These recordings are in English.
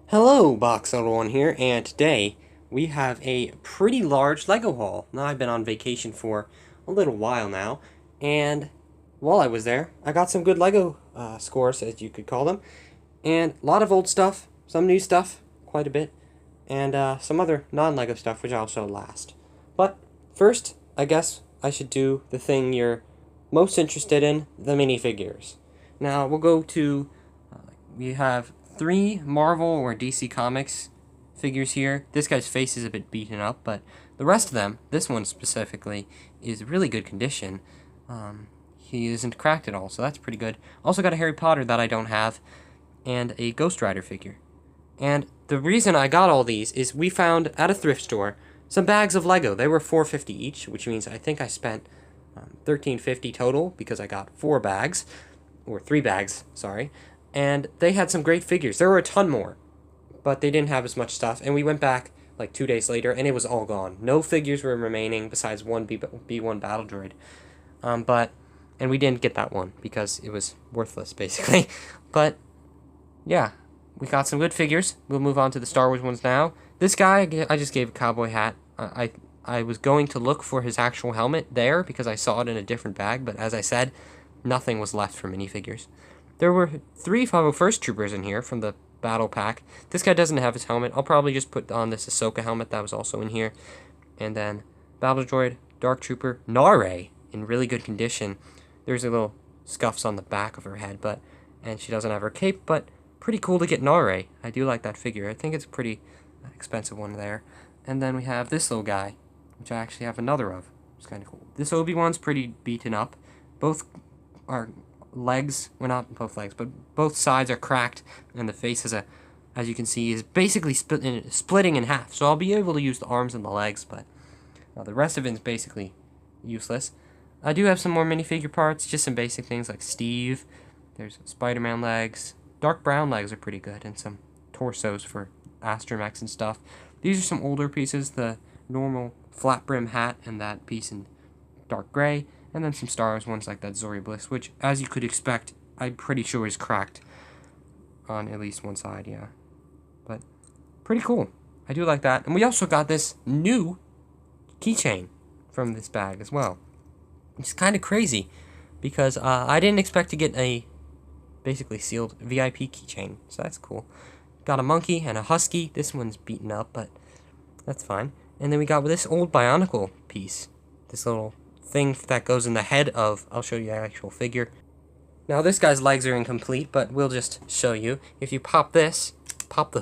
Hello, Box Auto One here, and today we have a pretty large Lego haul. Now, I've been on vacation for a little while now, and while I was there, I got some good Lego scores, as you could call them, and a lot of old stuff, some new stuff, quite a bit, and some other non-Lego stuff, which I'll show last. But first, I guess I should do the thing you're most interested in, the minifigures. Now, we'll go to, we have three Marvel or DC Comics figures here. This guy's face is a bit beaten up, but the rest of them, this one specifically, is really good condition. He isn't cracked at all, so that's pretty good. Also got a Harry Potter that I don't have, and a Ghost Rider figure. And the reason I got all these is we found at a thrift store some bags of Lego. They were $4.50 each, which means I think I spent $13.50 total because I got 4 bags, or 3 bags, sorry. And they had some great figures. There were a ton more, but they didn't have as much stuff. And we went back like 2 days later, and it was all gone. No figures were remaining besides one B1 battle droid. And we didn't get that one because it was worthless, basically. But yeah, we got some good figures. We'll move on to the Star Wars ones now. This guy, I just gave a cowboy hat. I was going to look for his actual helmet there because I saw it in a different bag, but as I said, nothing was left for minifigures. There were 3 501st Troopers in here from the battle pack. This guy doesn't have his helmet. I'll probably just put on this Ahsoka helmet that was also in here. And then Battle Droid, Dark Trooper, Nare in really good condition. There's a little scuffs on the back of her head, and she doesn't have her cape, but pretty cool to get Nare. I do like that figure. I think it's a pretty expensive one there. And then we have this little guy, which I actually have another of. It's kind of cool. This Obi-Wan's pretty beaten up. Both are legs, well, not both legs, but both sides are cracked, and the face as you can see, is basically splitting in half. So I'll be able to use the arms and the legs, but the rest of it is basically useless. I do have some more minifigure parts, just some basic things like Steve. There's Spider-Man legs. Dark brown legs are pretty good, and some torsos for astromechs and stuff. These are some older pieces, the normal flat brim hat and that piece in dark gray. And then some Star Wars ones like that Zori Bliss, which, as you could expect, I'm pretty sure is cracked on at least one side, yeah. But pretty cool. I do like that. And we also got this new keychain from this bag as well. It's kind of crazy because I didn't expect to get a basically sealed VIP keychain, so that's cool. Got a monkey and a husky. This one's beaten up, but that's fine. And then we got this old Bionicle piece, this little thing that goes in the head of, I'll show you the actual figure. Now this guy's legs are incomplete, but we'll just show you. If you pop the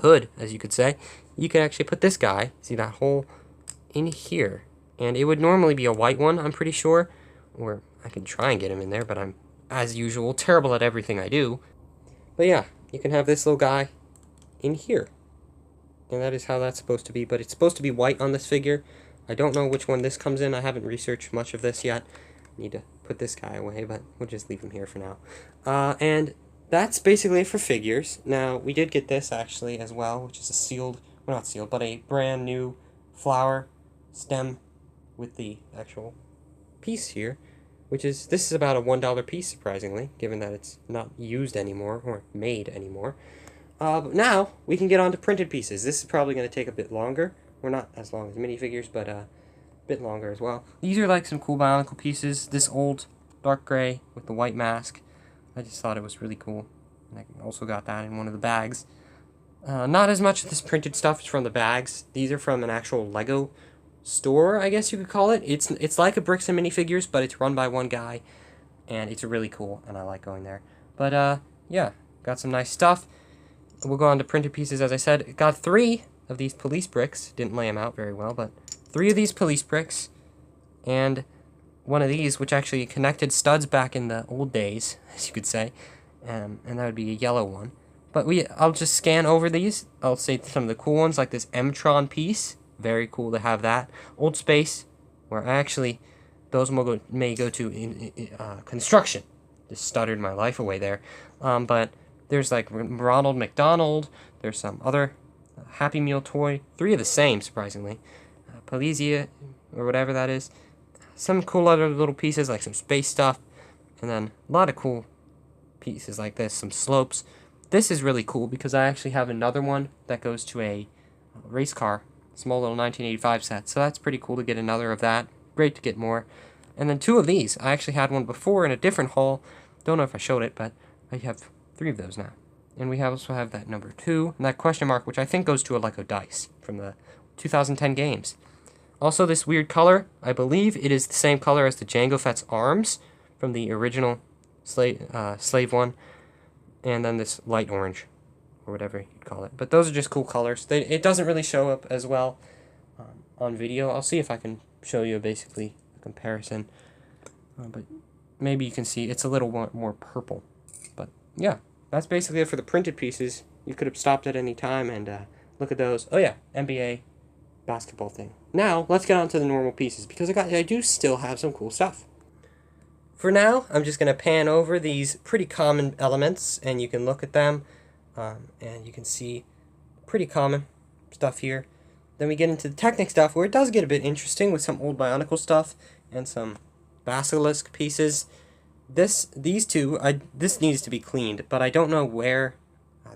hood, as you could say, you can actually put this guy, see that hole, in here. And it would normally be a white one, I'm pretty sure. Or I can try and get him in there, but I'm, as usual, terrible at everything I do. But yeah, you can have this little guy in here. And that is how that's supposed to be, but it's supposed to be white on this figure. I don't know which one this comes in. I haven't researched much of this yet. Need to put this guy away, but we'll just leave him here for now. And that's basically it for figures. Now, we did get this, actually, as well, which is a sealed, well, not sealed, but a brand new flower stem with the actual piece here, this is about a $1 piece, surprisingly, given that it's not used anymore, or made anymore. But now, we can get on to printed pieces. This is probably going to take a bit longer. We're not as long as minifigures, but a bit longer as well. These are like some cool Bionicle pieces. This old dark gray with the white mask. I just thought it was really cool. And I also got that in one of the bags. Not as much of this printed stuff is from the bags. These are from an actual Lego store, I guess you could call it. It's like a Bricks and Minifigures, but it's run by one guy. And it's really cool, and I like going there. But, yeah, got some nice stuff. We'll go on to printed pieces, as I said. Got 3 of these police bricks. Didn't lay them out very well, but 3 of these police bricks, and one of these, which actually connected studs back in the old days, as you could say, and that would be a yellow one. But I'll just scan over these. I'll say some of the cool ones, like this M-Tron piece. Very cool to have that. Old Space, where those may go to construction. Just stuttered my life away there. But there's like Ronald McDonald. There's some other Happy Meal toy. 3 of the same, surprisingly. Palesia, or whatever that is. Some cool other little pieces, like some space stuff. And then a lot of cool pieces like this. Some slopes. this is really cool because I actually have another one that goes to a race car, small little 1985 set. So that's pretty cool to get another of that. Great to get more. And then 2 of these. I actually had one before in a different haul. Don't know if I showed it, but I have 3 of those now. And we also have that number 2, and that question mark, which I think goes to a Lego dice from the 2010 games. Also, this weird color, I believe it is the same color as the Jango Fett's arms from the original slave one. And then this light orange, or whatever you'd call it. But those are just cool colors. It doesn't really show up as well on video. I'll see if I can show you basically a comparison. But maybe you can see it's a little more purple. But yeah, that's basically it for the printed pieces. You could have stopped at any time and look at those. Oh yeah, NBA basketball thing. Now, let's get on to the normal pieces, because I do still have some cool stuff. For now, I'm just going to pan over these pretty common elements, and you can look at them, and you can see pretty common stuff here. Then we get into the Technic stuff, where it does get a bit interesting with some old Bionicle stuff and some Basilisk pieces. These two, this needs to be cleaned, but I don't know where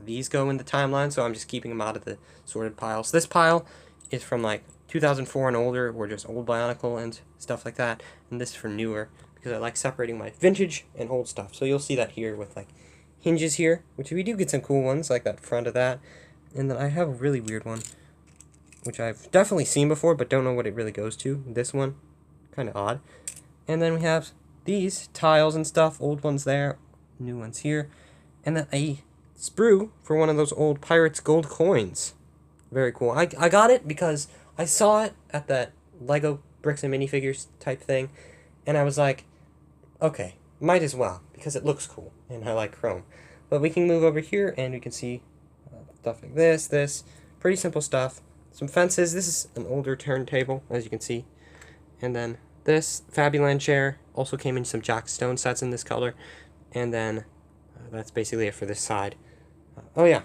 these go in the timeline, so I'm just keeping them out of the sorted piles. This pile is from like 2004 and older, or just old Bionicle and stuff like that, and this is for newer, because I like separating my vintage and old stuff. So you'll see that here with like hinges here, which we do get some cool ones, like that front of that. And then I have a really weird one, which I've definitely seen before, but don't know what it really goes to. This one, kind of odd. And then we have these tiles and stuff, old ones there, new ones here. And then a sprue for one of those old Pirates gold coins. Very cool. I got it because I saw it at that Lego bricks and minifigures type thing, and I was like, okay, might as well, because it looks cool, and I like chrome. But we can move over here, and we can see stuff like this, pretty simple stuff. Some fences. This is an older turntable, as you can see. And then this Fabuland chair also came in some Jack Stone sets in this color. And then that's basically it for this side. Oh yeah,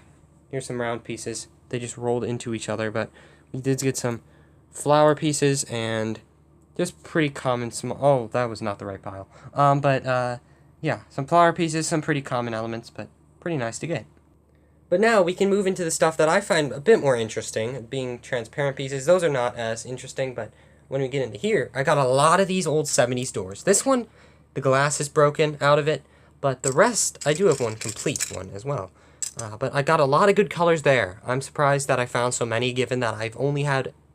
here's some round pieces. They just rolled into each other, but we did get some flower pieces and just pretty common small. Oh, that was not the right pile. Yeah, some flower pieces, some pretty common elements, but pretty nice to get. But now we can move into the stuff that I find a bit more interesting, being transparent pieces. Those are not as interesting, but when we get into here, I got a lot of these old 70s doors. This one, the glass is broken out of it, but the rest, I do have one complete one as well. But I got a lot of good colors there. I'm surprised that I found so many, given that I've only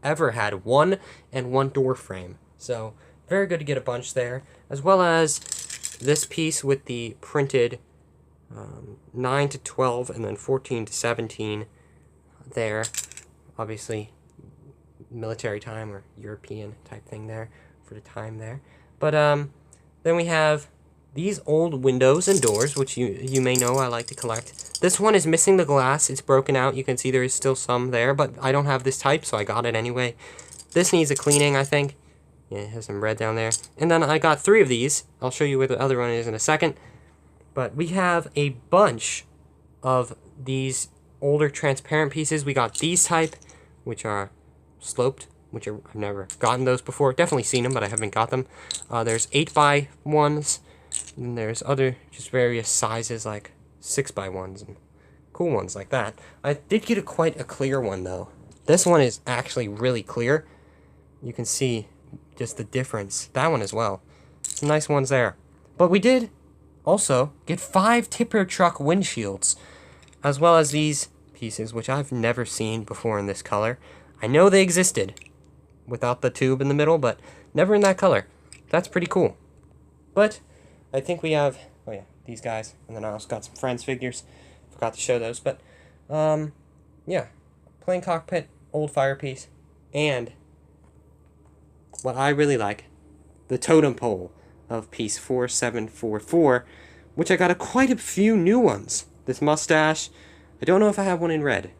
ever had one and one door frame. So, very good to get a bunch there. As well as this piece with the printed 9 to 12 and then 14 to 17 there. Obviously, military time or European type thing there for the time there. But then we have these old windows and doors, which you may know I like to collect. This one is missing the glass. It's broken out. You can see there is still some there, but I don't have this type, so I got it anyway. This needs a cleaning, I think. Yeah, it has some red down there. And then I got 3 of these. I'll show you where the other one is in a second. But we have a bunch of these older transparent pieces. We got these type, which are sloped, which I've never gotten those before. Definitely seen them, but I haven't got them. There's 8x1s. And there's other just various sizes, like 6x1s and cool ones like that. I did get quite a clear one, though. This one is actually really clear. You can see just the difference. That one as well. Some nice ones there. But we did also get 5 tipper truck windshields, as well as these pieces, which I've never seen before in this color. I know they existed without the tube in the middle, but never in that color. That's pretty cool. But I think we have, oh yeah, these guys, and then I also got some Friends figures. Forgot to show those, but yeah, plane cockpit, old fire piece, and what I really like, the totem pole of piece 4744, which I got quite a few new ones. This mustache, I don't know if I have one in red.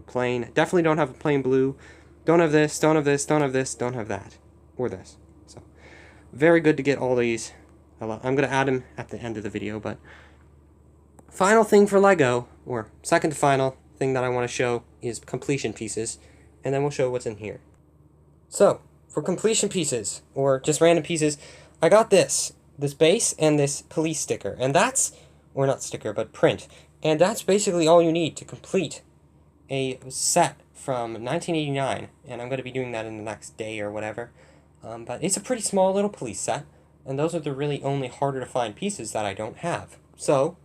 Plain, definitely don't have a plain blue. Don't have this, don't have this, don't have this, don't have that, or this. So, very good to get all these. I'm going to add them at the end of the video, but final thing for Lego, or second to final thing that I want to show is completion pieces, and then we'll show what's in here. So, for completion pieces, or just random pieces, I got this base and this police sticker, and that's, or not sticker, but print. And that's basically all you need to complete a set from 1989, and I'm going to be doing that in the next day or whatever. But it's a pretty small little police set, and those are the really only harder to find pieces that I don't have. So,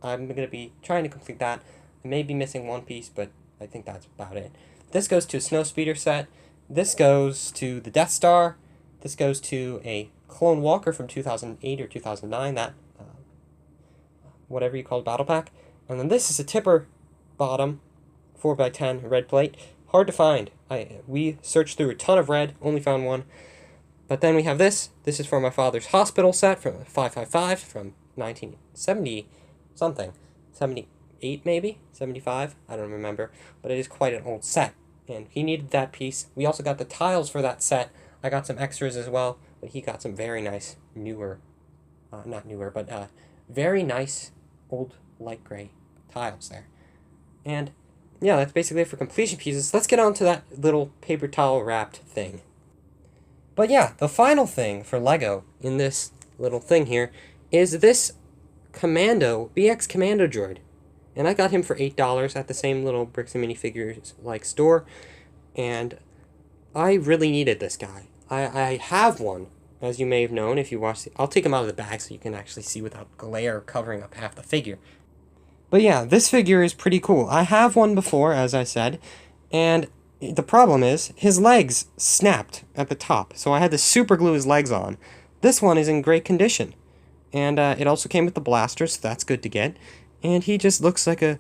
I'm going to be trying to complete that. I may be missing one piece, but I think that's about it. This goes to a Snowspeeder set. This goes to the Death Star. This goes to a Clone Walker from 2008 or 2009, that, whatever you call it, battle pack. And then this is a Tipper bottom, 4x10 red plate. Hard to find. We searched through a ton of red, only found one. But then we have this. This is for my father's hospital set from 555 from 1970 something. 78 maybe? 75? I don't remember. But it is quite an old set. And he needed that piece. We also got the tiles for that set. I got some extras as well. But he got some very nice newer, not newer, but very nice old light gray tiles there. And yeah, that's basically it for completion pieces. Let's get on to that little paper towel wrapped thing. But yeah, the final thing for Lego in this little thing here is this BX Commando droid. And I got him for $8 at the same little Bricks and Minifigures like store. And I really needed this guy. I have one, as you may have known if you watched I'll take him out of the bag so you can actually see without glare covering up half the figure. But yeah, this figure is pretty cool. I have one before, as I said, and the problem is his legs snapped at the top, so I had to super glue his legs on. This one is in great condition, and it also came with the blaster, so that's good to get, and he just looks like a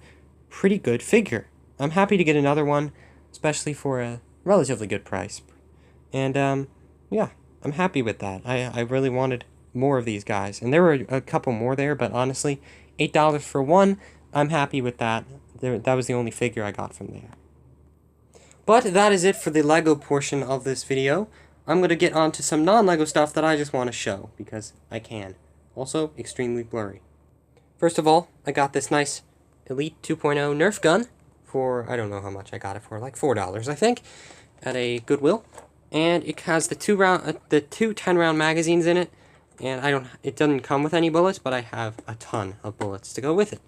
pretty good figure. I'm happy to get another one, especially for a relatively good price. And yeah, I'm happy with that. I really wanted more of these guys, and there were a couple more there, but honestly, $8 for one, I'm happy with that. That was the only figure I got from there. But that is it for the Lego portion of this video. I'm going to get on to some non-Lego stuff that I just want to show, because I can. Also, extremely blurry. First of all, I got this nice Elite 2.0 Nerf gun for, I don't know how much I got it for, like $4, I think, at a Goodwill. And it has the two 10-round magazines in it, and it doesn't come with any bullets, but I have a ton of bullets to go with it.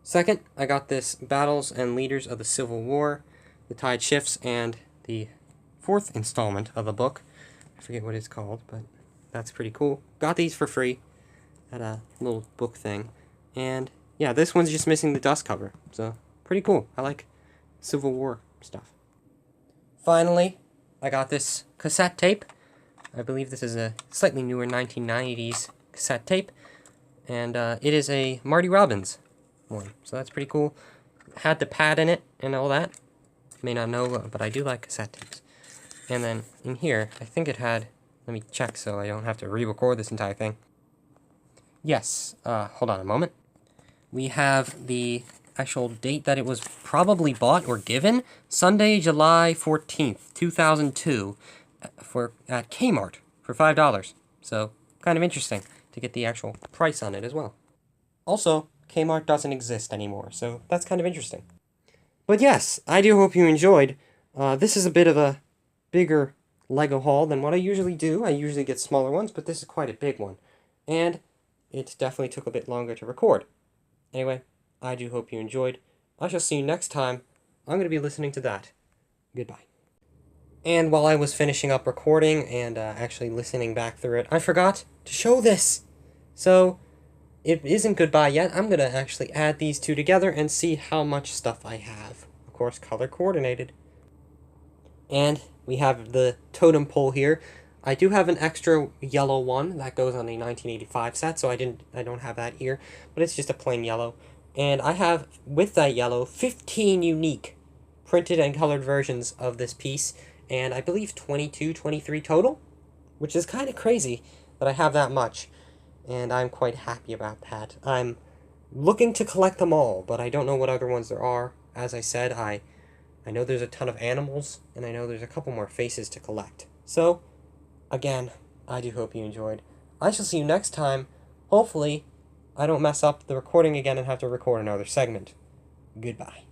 Second, I got this Battles and Leaders of the Civil War, The Tide Shifts, and the fourth installment of the book. I forget what it's called, but that's pretty cool. Got these for free at a little book thing. And yeah, this one's just missing the dust cover, so pretty cool. I like Civil War stuff. Finally, I got this cassette tape. I believe this is a slightly newer 1990s cassette tape, and it is a Marty Robbins one, so that's pretty cool. Had the pad in it and all that. May not know, but I do like cassette tapes. And then in here, I think it had, let me check so I don't have to re-record this entire thing. Yes, hold on a moment. We have the actual date that it was probably bought or given, Sunday, July 14th, 2002, at Kmart for $5. So, kind of interesting to get the actual price on it as well. Also, Kmart doesn't exist anymore, so that's kind of interesting. But yes, I do hope you enjoyed. This is a bit of a bigger Lego haul than what I usually do. I usually get smaller ones, but this is quite a big one. And it definitely took a bit longer to record. Anyway, I do hope you enjoyed. I shall see you next time. I'm going to be listening to that. Goodbye. And while I was finishing up recording and actually listening back through it, I forgot to show this. So, it isn't goodbye yet. I'm going to actually add these two together and see how much stuff I have. Of course, color coordinated. And we have the totem pole here. I do have an extra yellow one that goes on a 1985 set, so I don't have that here, but it's just a plain yellow. And I have, with that yellow, 15 unique printed and colored versions of this piece, and I believe 22, 23 total, which is kind of crazy that I have that much, and I'm quite happy about that. I'm looking to collect them all, but I don't know what other ones there are. As I said, I know there's a ton of animals, and I know there's a couple more faces to collect. So, again, I do hope you enjoyed. I shall see you next time. Hopefully, I don't mess up the recording again and have to record another segment. Goodbye.